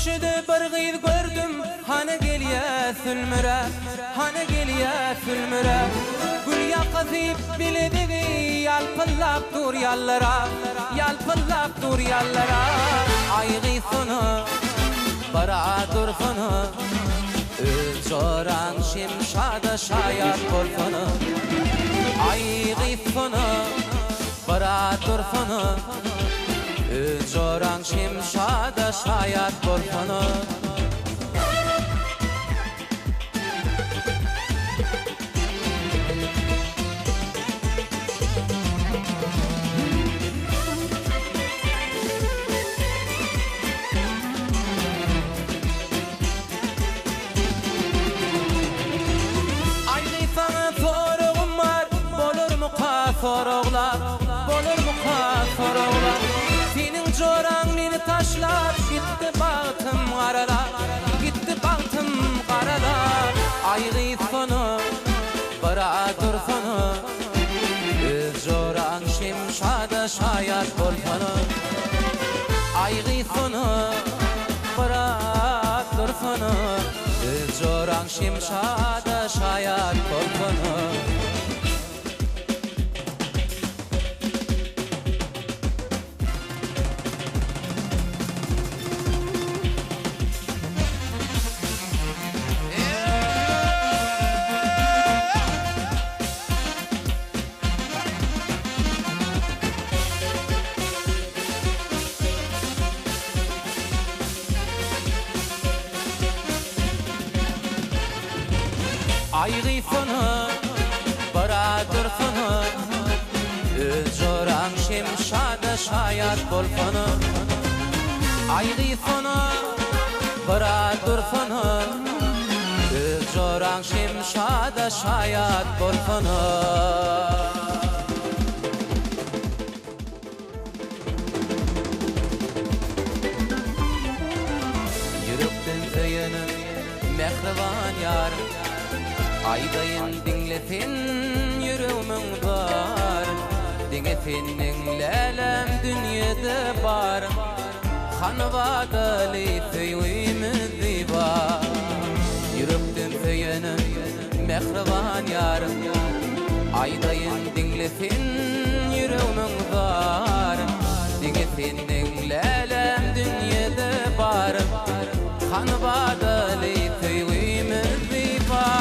köşede bir gyz gördüm, hana gelýä sülmüre, hana gelýä sülmüre. Gül ýakasyp biledigi ýalpylap dur ýallara, ýalpylap dur ýallara. Aýgy sonu, bara dursuny, öz joraň şimşada şaýat bolsuny. Aýgy sonu, bara dursuny, öz joraň şimşada şaýat bolsuny. Soroglar, bolurmu soroglar. Senin joraň meni taşlar, gitti bagtym garalar, gitti bagtym garalar. Aýgy sonu, bara dursuny, öz joraň şimşada şaýat bolsuny. Aýgy sonu, bara dursuny, öz joraň şimşada şaýat bolsuny. Aýgy sonu, bara dursuny, öz joraň şimşada şaýat bolsuny. Aýgy sonu, bara dursuny, öz joraň şimşada şaýat bolsuny. Ýürekden söýenim mehriban ýarym, aýdaýyn diňlesin ýüregimin bar. Diňesinniň lälem dünýede bar, hanwadaly söýgümizdi bar. Ýürekden söýenim mehriban ýarym, aýdaýyn diňlesin ýüregimin bar. Diňesinniň lälem dünýede bar, hanwadaly söýgümizdi bar.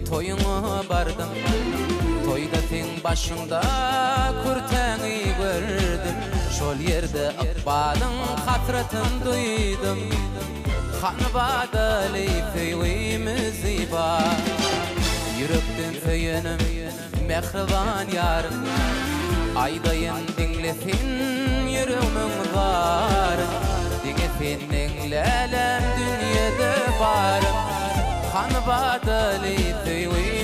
Toyuna bardım, toyda sen başında kurtaňy gördüm. Şol ýerde ykbalyň hasratyny duýdum, hanwadaly söýgümizdi bar. Ýürekden söýenim mehriban ýarym, aýdaýyn diňlesin ýüregimin bar. Diňesinniň lälem dünýede bar, hanwadaly söýgümizdi